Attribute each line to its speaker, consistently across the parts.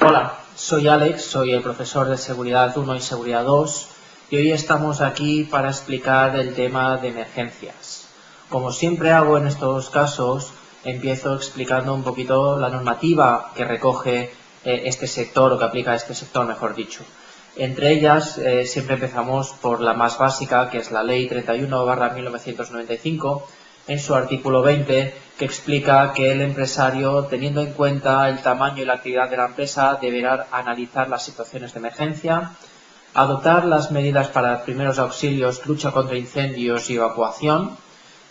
Speaker 1: Hola, soy Alex, soy el profesor de Seguridad 1 y Seguridad 2 y hoy estamos aquí para explicar el tema de emergencias. Como siempre hago en estos casos, empiezo explicando un poquito la normativa que recoge este sector o que aplica a este sector, mejor dicho. Entre ellas, siempre empezamos por la más básica, que es la Ley 31/1995, en su artículo 20, que explica que el empresario, teniendo en cuenta el tamaño y la actividad de la empresa, deberá analizar las situaciones de emergencia, adoptar las medidas para primeros auxilios, lucha contra incendios y evacuación,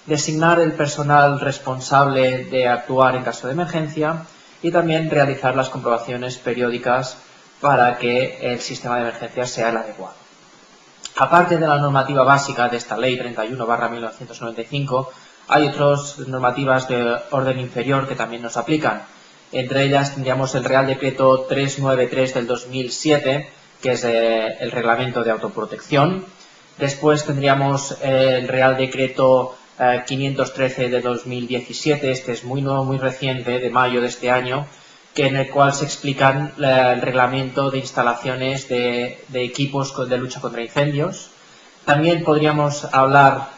Speaker 1: designar el personal responsable de actuar en caso de emergencia y también realizar las comprobaciones periódicas para que el sistema de emergencias sea el adecuado. Aparte de la normativa básica de esta Ley 31/1995, hay otras normativas de orden inferior que también nos aplican. Entre ellas tendríamos el Real Decreto 393 del 2007, que es el reglamento de autoprotección. Después tendríamos el Real Decreto 513 de 2017, este es muy nuevo, muy reciente, de mayo de este año, en el cual se explican el reglamento de instalaciones de equipos de lucha contra incendios. También podríamos hablar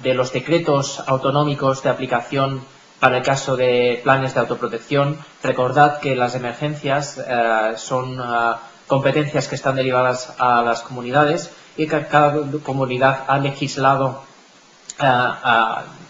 Speaker 1: de los decretos autonómicos de aplicación para el caso de planes de autoprotección. Recordad que las emergencias son competencias que están derivadas a las comunidades y que cada comunidad ha legislado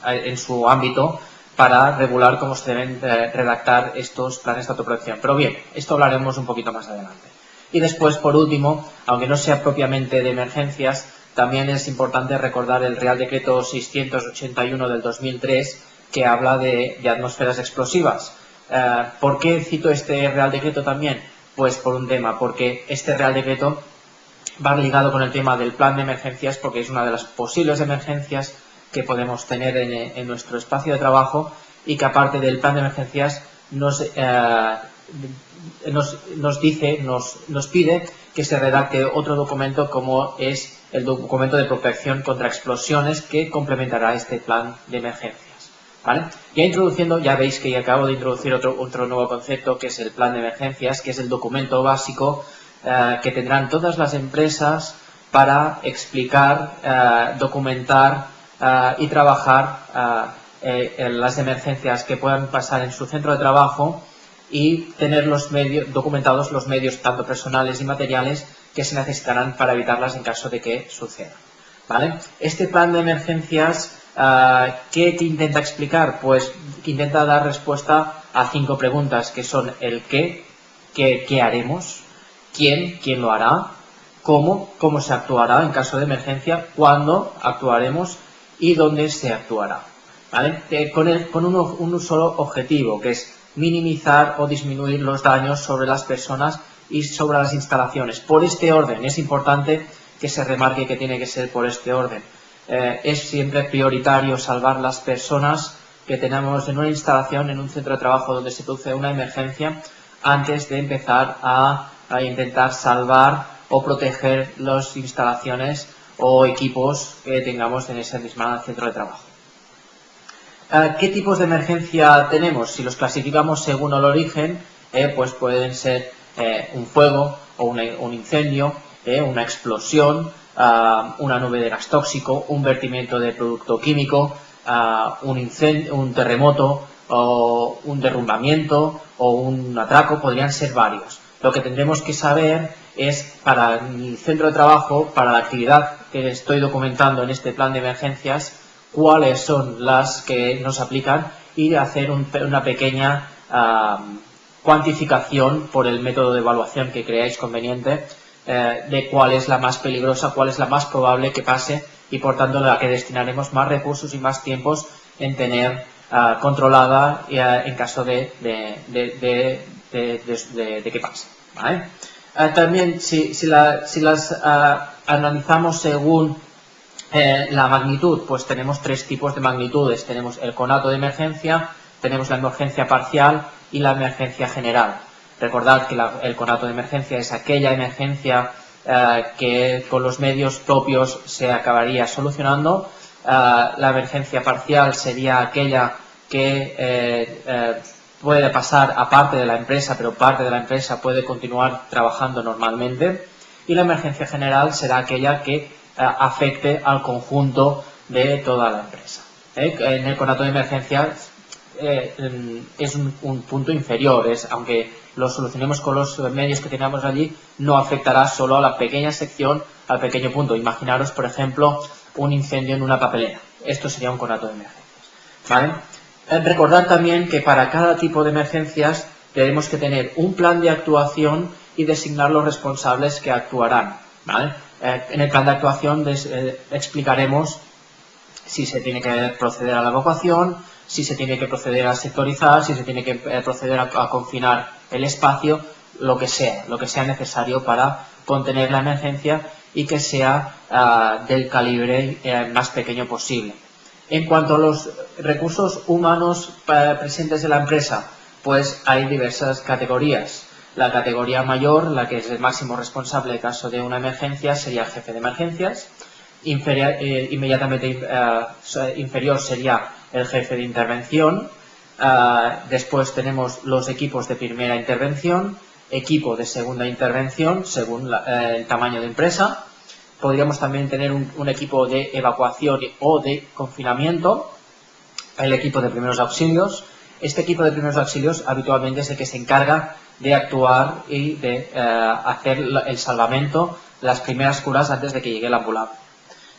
Speaker 1: en su ámbito para regular cómo se deben redactar estos planes de autoprotección. Pero bien, esto hablaremos un poquito más adelante. Y después, por último, aunque no sea propiamente de emergencias, también es importante recordar el Real Decreto 681 del 2003, que habla de atmósferas explosivas. ¿Por qué cito este Real Decreto también? Pues por un tema, porque este Real Decreto va ligado con el tema del plan de emergencias, porque es una de las posibles emergencias que podemos tener en nuestro espacio de trabajo y que aparte del plan de emergencias nos pide que se redacte otro documento como es el documento de protección contra explosiones que complementará este plan de emergencias. ¿Vale? Ya veis que ya acabo de introducir otro nuevo concepto, que es el plan de emergencias, que es el documento básico que tendrán todas las empresas para explicar, documentar y trabajar en las emergencias que puedan pasar en su centro de trabajo y tener documentados los medios tanto personales y materiales que se necesitarán para evitarlas en caso de que suceda. ¿Vale? Este plan de emergencias, ¿qué intenta explicar? Pues que intenta dar respuesta a 5 preguntas, que son el qué haremos, quién lo hará, cómo se actuará en caso de emergencia, cuándo actuaremos y dónde se actuará. ¿Vale? Con un solo objetivo, que es minimizar o disminuir los daños sobre las personas y sobre las instalaciones. Por este orden, es importante que se remarque que tiene que ser por este orden. Es siempre prioritario salvar las personas que tenemos en una instalación, en un centro de trabajo donde se produce una emergencia, antes de empezar a intentar salvar o proteger las instalaciones o equipos que tengamos en ese mismo centro de trabajo. ¿Qué tipos de emergencia tenemos? Si los clasificamos según el origen, pues pueden ser un fuego o un incendio, una explosión, una nube de gas tóxico, un vertimiento de producto químico, un terremoto o un derrumbamiento o un atraco, podrían ser varios. Lo que tendremos que saber es, para mi centro de trabajo, para la actividad que estoy documentando en este plan de emergencias, cuáles son las que nos aplican y hacer una pequeña cuantificación por el método de evaluación que creáis conveniente de cuál es la más peligrosa, cuál es la más probable que pase y por tanto la que destinaremos más recursos y más tiempos en tener controlada en caso de que pase. ¿Vale? También si las analizamos según la magnitud, pues tenemos 3 tipos de magnitudes. Tenemos el conato de emergencia, tenemos la emergencia parcial y la emergencia general. Recordad que el conato de emergencia es aquella emergencia que con los medios propios se acabaría solucionando. La emergencia parcial sería aquella que puede pasar a parte de la empresa, pero parte de la empresa puede continuar trabajando normalmente. Y la emergencia general será aquella que afecte al conjunto de toda la empresa. En el conato de emergencias es un punto inferior, aunque lo solucionemos con los medios que tengamos allí, no afectará solo a la pequeña sección, al pequeño punto. Imaginaros, por ejemplo, un incendio en una papelera. Esto sería un conato de emergencias, ¿vale? Recordar también que para cada tipo de emergencias tenemos que tener un plan de actuación y designar los responsables que actuarán, ¿vale? En el plan de actuación explicaremos si se tiene que proceder a la evacuación, si se tiene que proceder a sectorizar, si se tiene que proceder a confinar el espacio, lo que sea necesario para contener la emergencia y que sea del calibre más pequeño posible. En cuanto a los recursos humanos presentes en la empresa, pues hay diversas categorías. La categoría mayor, la que es el máximo responsable en caso de una emergencia, sería el jefe de emergencias. Inmediatamente inferior sería el jefe de intervención. Después tenemos los equipos de primera intervención, equipo de segunda intervención, según el tamaño de empresa. Podríamos también tener un equipo de evacuación o de confinamiento, el equipo de primeros auxilios. Este equipo de primeros auxilios habitualmente es el que se encarga de actuar y de hacer el salvamento, las primeras curas antes de que llegue la ambulancia,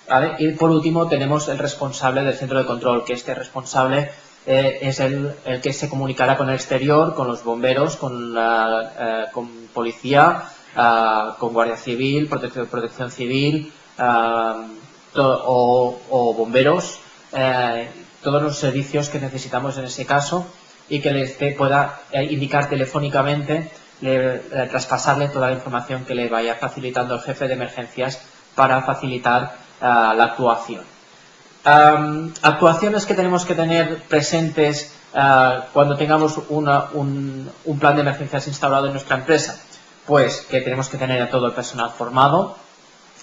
Speaker 1: ¿vale? Y por último tenemos el responsable del centro de control, que este responsable es el que se comunicará con el exterior, con los bomberos, con policía, con Guardia Civil, Protección Civil o bomberos, todos los servicios que necesitamos en ese caso, y que les pueda indicar telefónicamente, traspasarle toda la información que le vaya facilitando el jefe de emergencias para facilitar la actuación. Actuaciones que tenemos que tener presentes cuando tengamos un plan de emergencias instaurado en nuestra empresa. Pues que tenemos que tener a todo el personal formado,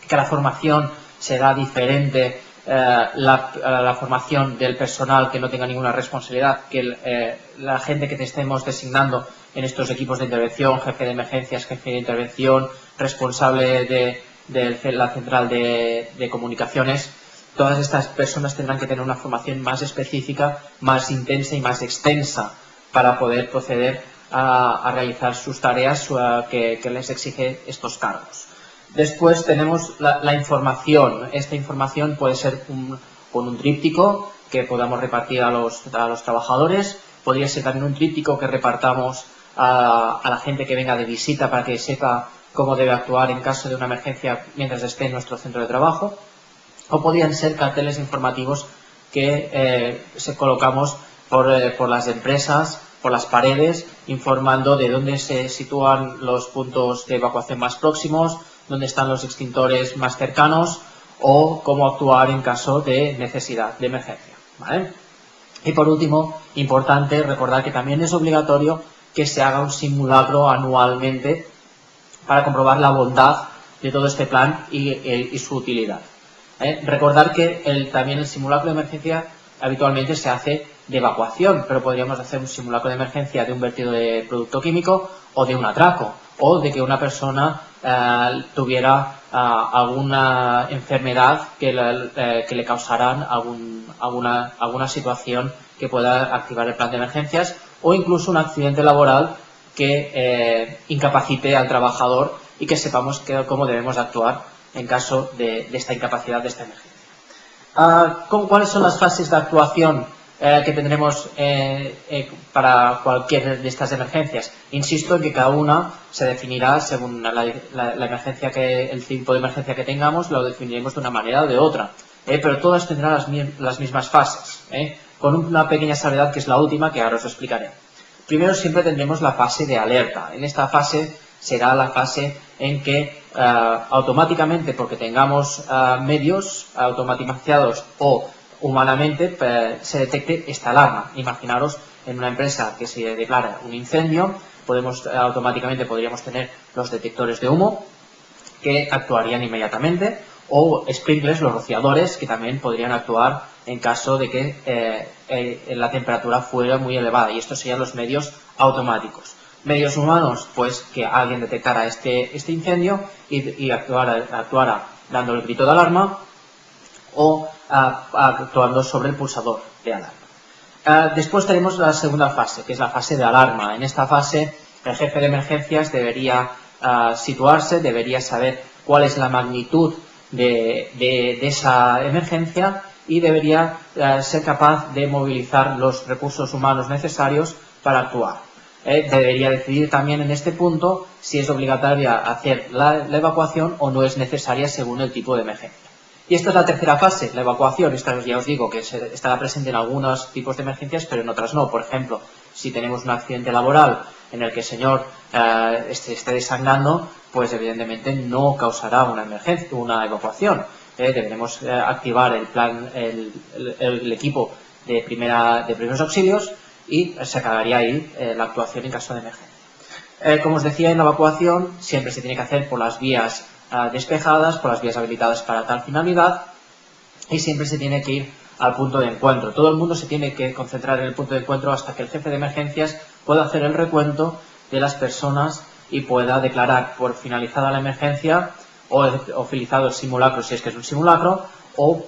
Speaker 1: que la formación será diferente, la formación del personal que no tenga ninguna responsabilidad, que la gente que te estemos designando en estos equipos de intervención, jefe de emergencias, jefe de intervención, responsable de la central de comunicaciones, todas estas personas tendrán que tener una formación más específica, más intensa y más extensa para poder proceder a realizar sus tareas que les exige estos cargos. Después tenemos la información. Esta información puede ser con un tríptico que podamos repartir a los trabajadores. Podría ser también un tríptico que repartamos a la gente que venga de visita para que sepa cómo debe actuar en caso de una emergencia mientras esté en nuestro centro de trabajo. O podrían ser carteles informativos que colocamos por las empresas, por las paredes, informando de dónde se sitúan los puntos de evacuación más próximos, dónde están los extintores más cercanos o cómo actuar en caso de necesidad, de emergencia, ¿vale? Y por último, importante recordar que también es obligatorio que se haga un simulacro anualmente para comprobar la bondad de todo este plan y su utilidad. Recordar que también el simulacro de emergencia habitualmente se hace de evacuación, pero podríamos hacer un simulacro de emergencia de un vertido de producto químico o de un atraco, o de que una persona tuviera alguna enfermedad que le causaran alguna situación que pueda activar el plan de emergencias, o incluso un accidente laboral que incapacite al trabajador y que sepamos cómo debemos actuar en caso de esta incapacidad, de esta emergencia. ¿Cuáles son las fases de actuación que tendremos para cualquier de estas emergencias? Insisto en que cada una se definirá según la emergencia el tipo de emergencia que tengamos, lo definiremos de una manera o de otra, pero todas tendrán las mismas fases, con una pequeña salvedad que es la última, que ahora os explicaré. Primero siempre tendremos la fase de alerta. En esta fase será la fase en que automáticamente, porque tengamos medios automatizados o humanamente, se detecte esta alarma. Imaginaros en una empresa que se declara un incendio, automáticamente podríamos tener los detectores de humo que actuarían inmediatamente, o sprinklers, los rociadores, que también podrían actuar en caso de que la temperatura fuera muy elevada, y estos serían los medios automáticos. Medios humanos, pues que alguien detectara este incendio y actuara dando el grito de alarma o actuando sobre el pulsador de alarma. Después tenemos la segunda fase, que es la fase de alarma. En esta fase el jefe de emergencias debería situarse, debería saber cuál es la magnitud de esa emergencia y debería ser capaz de movilizar los recursos humanos necesarios para actuar. Debería decidir también en este punto si es obligatoria hacer la evacuación o no es necesaria según el tipo de emergencia. Y esta es la tercera fase, la evacuación. Esta ya os digo que estará presente en algunos tipos de emergencias, pero en otras no. Por ejemplo, si tenemos un accidente laboral en el que el señor esté desangrando, pues evidentemente no causará una emergencia, una evacuación. Deberemos activar el equipo de primeros auxilios y se acabaría ahí la actuación en caso de emergencia. Como os decía, en la evacuación siempre se tiene que hacer por las vías despejadas, por las vías habilitadas para tal finalidad, y siempre se tiene que ir al punto de encuentro. Todo el mundo se tiene que concentrar en el punto de encuentro hasta que el jefe de emergencias pueda hacer el recuento de las personas y pueda declarar por finalizada la emergencia o finalizado el simulacro, si es que es un simulacro, o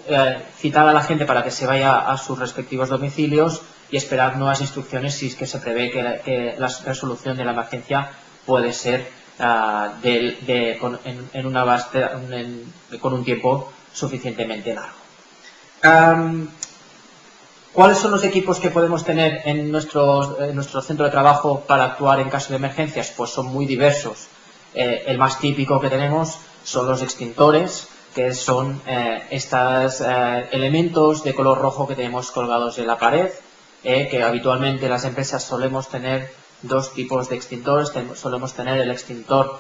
Speaker 1: citar a la gente para que se vaya a sus respectivos domicilios y esperar nuevas instrucciones si es que se prevé que la resolución de la emergencia puede ser con un tiempo suficientemente largo. ¿Cuáles son los equipos que podemos tener en nuestro centro de trabajo para actuar en caso de emergencias? Pues son muy diversos. El más típico que tenemos son los extintores, que son estos elementos de color rojo que tenemos colgados en la pared, que habitualmente en las empresas solemos tener dos tipos de extintores. Solemos tener el extintor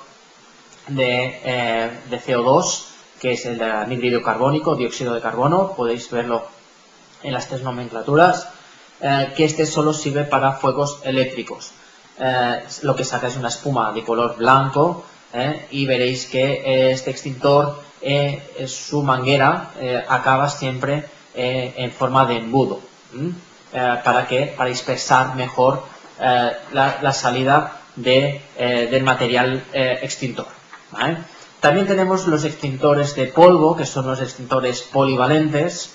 Speaker 1: de CO2, que es el de anhídrido carbónico, dióxido de carbono, podéis verlo en las tres nomenclaturas, que este solo sirve para fuegos eléctricos. Lo que saca es una espuma de color blanco, y veréis que este extintor, su manguera acaba siempre en forma de embudo, para dispersar mejor la salida del material extintor, ¿vale? También tenemos los extintores de polvo, que son los extintores polivalentes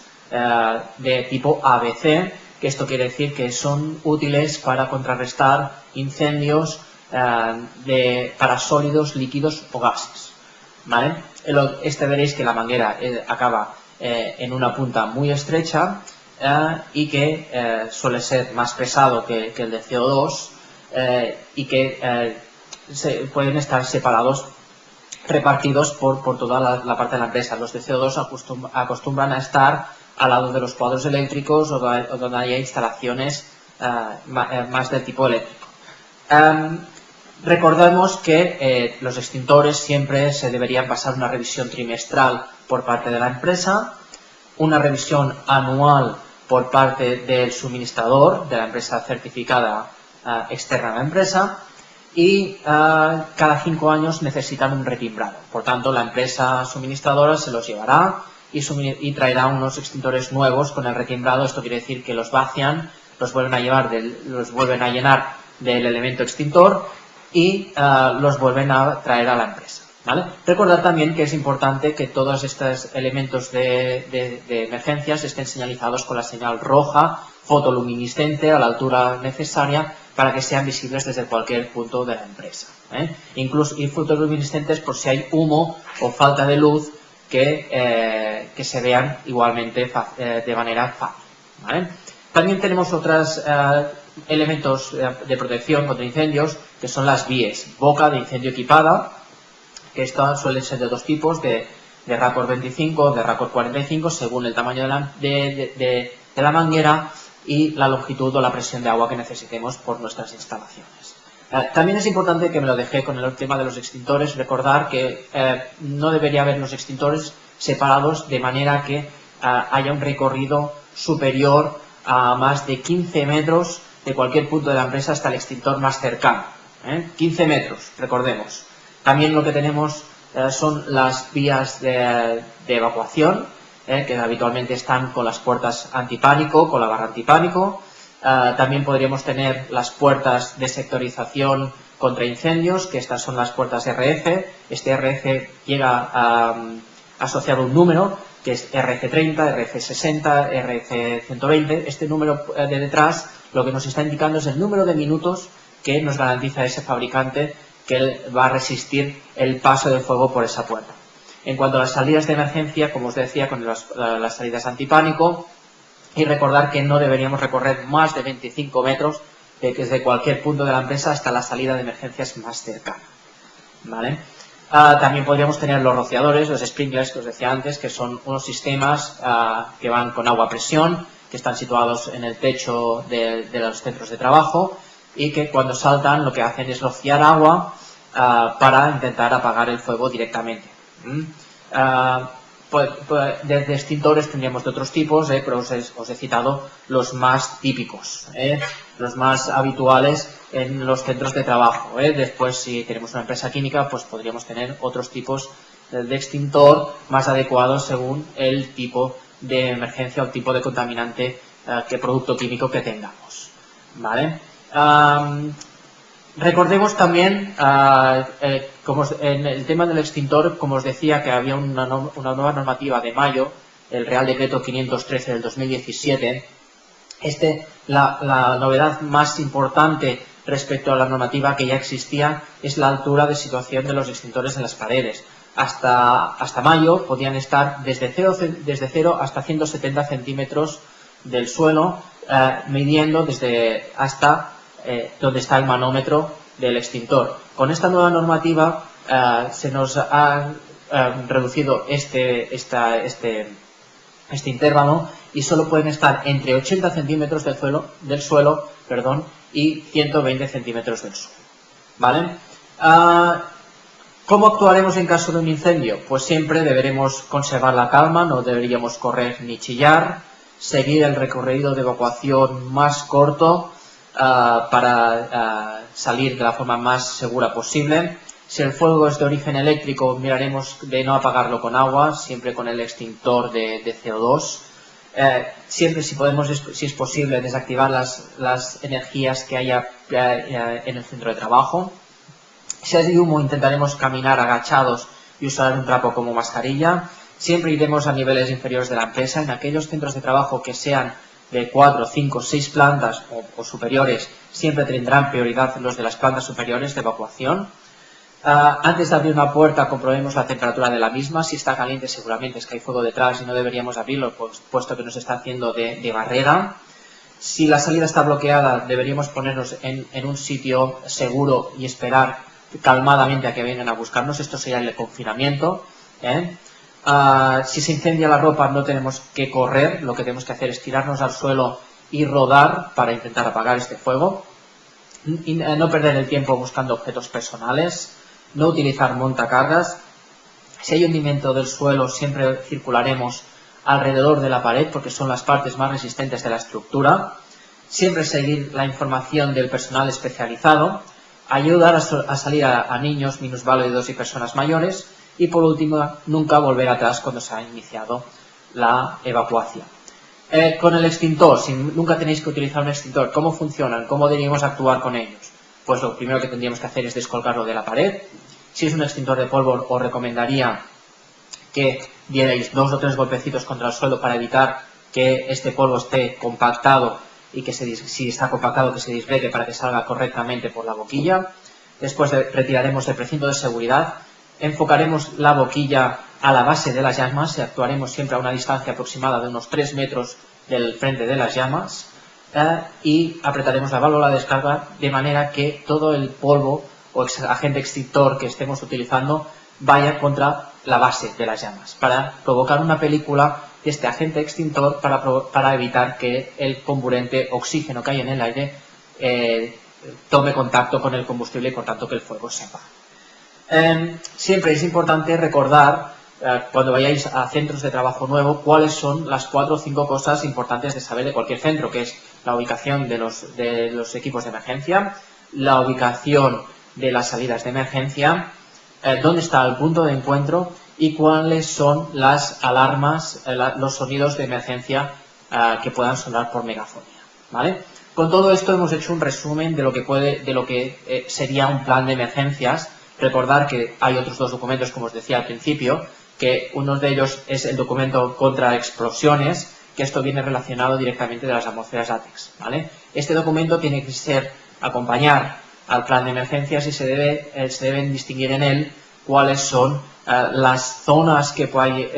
Speaker 1: de tipo ABC, que esto quiere decir que son útiles para contrarrestar incendios para sólidos, líquidos o gases, ¿vale? Veréis que la manguera acaba en una punta muy estrecha y que suele ser más pesado que el de CO2, y que pueden estar separados, repartidos por toda la parte de la empresa. Los de CO2 acostumbran a estar al lado de los cuadros eléctricos o donde haya instalaciones más del tipo eléctrico. Recordemos que los extintores siempre se deberían pasar una revisión trimestral por parte de la empresa, una revisión anual por parte del suministrador, de la empresa certificada externa a la empresa, y cada 5 años necesitan un retimbrado. Por tanto, la empresa suministradora se los llevará y traerá unos extintores nuevos con el retimbrado. Esto quiere decir que los vacian, los vuelven a llenar del elemento extintor y los vuelven a traer a la empresa, ¿vale? Recordad también que es importante que todos estos elementos de emergencias estén señalizados con la señal roja fotoluminiscente a la altura necesaria para que sean visibles desde cualquier punto de la empresa, incluso y fotoluminiscentes por si hay humo o falta de luz que se vean igualmente de manera fácil, ¿vale? También tenemos otros elementos de protección contra incendios, que son las BIEs, boca de incendio equipada, que estas suelen ser de dos tipos, de RACOR 25 o de RACOR 45, según el tamaño de la manguera y la longitud o la presión de agua que necesitemos por nuestras instalaciones. También es importante, que me lo dejé con el tema de los extintores, recordar que no debería haber los extintores separados de manera que haya un recorrido superior a más de 15 metros de cualquier punto de la empresa hasta el extintor más cercano. 15 metros, recordemos. También lo que tenemos son las vías de evacuación, que habitualmente están con las puertas antipánico, con la barra antipánico. También podríamos tener las puertas de sectorización contra incendios, que estas son las puertas RF. Este RF llega a asociar un número, que es RF30, RF60, RF120. Este número de detrás lo que nos está indicando es el número de minutos que nos garantiza ese fabricante que él va a resistir el paso del fuego por esa puerta. En cuanto a las salidas de emergencia, como os decía, con las salidas antipánico, y recordar que no deberíamos recorrer más de 25 metros desde cualquier punto de la empresa hasta la salida de emergencias más cercana, ¿vale? También podríamos tener los rociadores, los sprinklers que os decía antes, que son unos sistemas que van con agua a presión, que están situados en el techo de los centros de trabajo y que cuando saltan lo que hacen es rociar agua para intentar apagar el fuego directamente. Desde extintores tendríamos de otros tipos, pero os he citado los más típicos, los más habituales en los centros de trabajo. Después, si tenemos una empresa química, pues podríamos tener otros tipos de extintor más adecuados según el tipo de emergencia o el tipo de contaminante, que producto químico que tengamos, ¿vale? Recordemos también, como en el tema del extintor, como os decía, que había una nueva normativa de mayo, el Real Decreto 513 del 2017. La novedad más importante respecto a la normativa que ya existía es la altura de situación de los extintores en las paredes. Hasta mayo podían estar desde 0 hasta 170 centímetros del suelo, midiendo desde hasta donde está el manómetro del extintor. Con esta nueva normativa se nos ha reducido este intervalo y solo pueden estar entre 80 centímetros del suelo y 120 centímetros del suelo, ¿vale? ¿Cómo actuaremos en caso de un incendio? Pues siempre deberemos conservar la calma, no deberíamos correr ni chillar, seguir el recorrido de evacuación más corto para salir de la forma más segura posible. Si el fuego es de origen eléctrico, miraremos de no apagarlo con agua, siempre con el extintor de CO2. Siempre, si es posible, desactivar las energías que haya en el centro de trabajo. Si hay humo, intentaremos caminar agachados y usar un trapo como mascarilla. Siempre iremos a niveles inferiores de la empresa. En aquellos centros de trabajo que sean de 4, 5, 6 plantas o superiores, siempre tendrán prioridad los de las plantas superiores de evacuación. Antes de abrir una puerta, comprobemos la temperatura de la misma. Si está caliente, seguramente es que hay fuego detrás y no deberíamos abrirlo, puesto que nos está haciendo de barrera. Si la salida está bloqueada, deberíamos ponernos en un sitio seguro y esperar calmadamente a que vengan a buscarnos. Esto sería el confinamiento. Si se incendia la ropa, no tenemos que correr. Lo que tenemos que hacer es tirarnos al suelo y rodar para intentar apagar este fuego. Y no perder el tiempo buscando objetos personales. No utilizar montacargas. Si hay hundimiento del suelo, siempre circularemos alrededor de la pared porque son las partes más resistentes de la estructura. Siempre seguir la información del personal especializado. Ayudar a salir a niños, minusválidos y personas mayores. Y por último, nunca volver atrás cuando se ha iniciado la evacuación. Con el extintor, si nunca tenéis que utilizar un extintor, ¿cómo funcionan? ¿Cómo deberíamos actuar con ellos? Pues lo primero que tendríamos que hacer es descolgarlo de la pared. Si es un extintor de polvo, os recomendaría que dierais 2 o 3 golpecitos contra el suelo para evitar que este polvo esté compactado y que si está compactado que se disgregue para que salga correctamente por la boquilla. Después retiraremos el precinto de seguridad. Enfocaremos la boquilla a la base de las llamas y actuaremos siempre a una distancia aproximada de unos 3 metros del frente de las llamas y apretaremos la válvula de descarga de manera que todo el polvo o agente extintor que estemos utilizando vaya contra la base de las llamas para provocar una película de este agente extintor para evitar que el comburente oxígeno que hay en el aire tome contacto con el combustible y por tanto que el fuego se apague. Siempre es importante recordar cuando vayáis a centros de trabajo nuevo cuáles son las 4 o 5 cosas importantes de saber de cualquier centro, que es la ubicación de los equipos de emergencia, la ubicación de las salidas de emergencia, dónde está el punto de encuentro y cuáles son las alarmas, los sonidos de emergencia que puedan sonar por megafonía, ¿vale? Con todo esto hemos hecho un resumen de lo que sería un plan de emergencias. Recordar que hay otros dos documentos, como os decía al principio, que uno de ellos es el documento contra explosiones, que esto viene relacionado directamente de las atmósferas ATEX, ¿vale? Este documento tiene que acompañar al plan de emergencias y se deben distinguir en él cuáles son las zonas que hay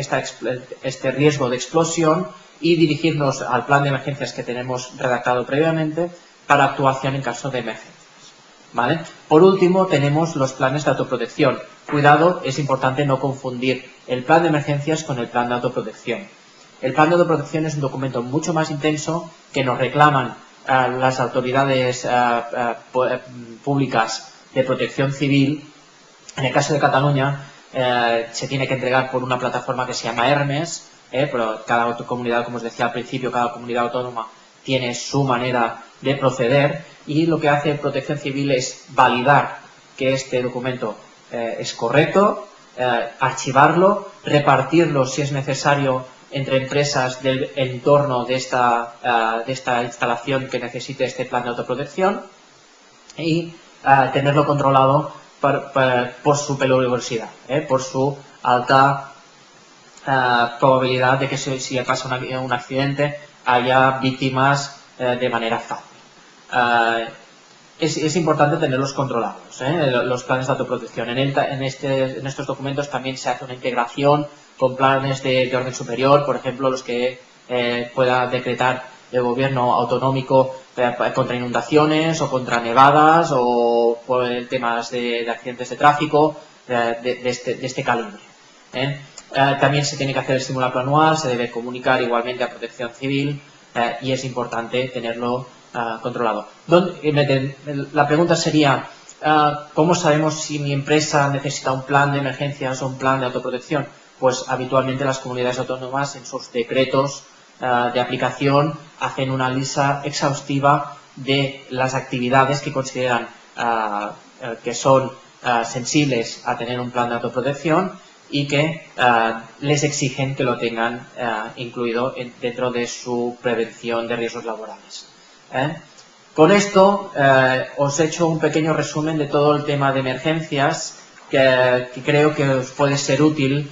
Speaker 1: este riesgo de explosión y dirigirnos al plan de emergencias que tenemos redactado previamente para actuación en caso de emergencias, ¿vale? Por último, tenemos los planes de autoprotección. Cuidado, es importante no confundir el plan de emergencias con el plan de autoprotección. El plan de autoprotección es un documento mucho más intenso que nos reclaman las autoridades públicas de protección civil. En el caso de Cataluña se tiene que entregar por una plataforma que se llama Hermes, pero cada comunidad, como os decía al principio, cada comunidad autónoma tiene su manera de proceder, y lo que hace Protección Civil es validar que este documento es correcto, archivarlo, repartirlo si es necesario entre empresas del entorno de esta instalación que necesite este plan de autoprotección, y tenerlo controlado por su peligrosidad, por su alta probabilidad de que si pasa un accidente haya víctimas de manera fácil. Es importante tenerlos controlados, los planes de autoprotección. En estos documentos también se hace una integración con planes de orden superior, por ejemplo, los que pueda decretar el gobierno autonómico contra inundaciones o contra nevadas o por temas de accidentes de tráfico de este calibre. También se tiene que hacer el simulacro anual, se debe comunicar igualmente a Protección Civil y es importante tenerlo controlado. La pregunta sería, ¿cómo sabemos si mi empresa necesita un plan de emergencias o un plan de autoprotección? Pues habitualmente las comunidades autónomas en sus decretos de aplicación hacen una lista exhaustiva de las actividades que consideran que son sensibles a tener un plan de autoprotección y que les exigen que lo tengan incluido dentro de su prevención de riesgos laborales. Con esto os he hecho un pequeño resumen de todo el tema de emergencias que creo que os puede ser útil.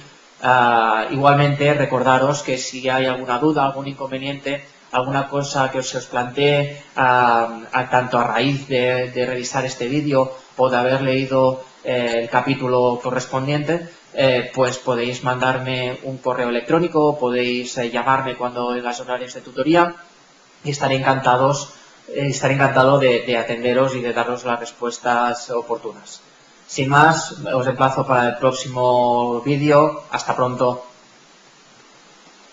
Speaker 1: Igualmente recordaros que si hay alguna duda, algún inconveniente, alguna cosa que se os plantee tanto a raíz de revisar este vídeo o de haber leído el capítulo correspondiente, pues podéis mandarme un correo electrónico, podéis llamarme cuando en las horarios de tutoría y estaré encantado de atenderos y de daros las respuestas oportunas. Sin más, os emplazo para el próximo vídeo. Hasta pronto.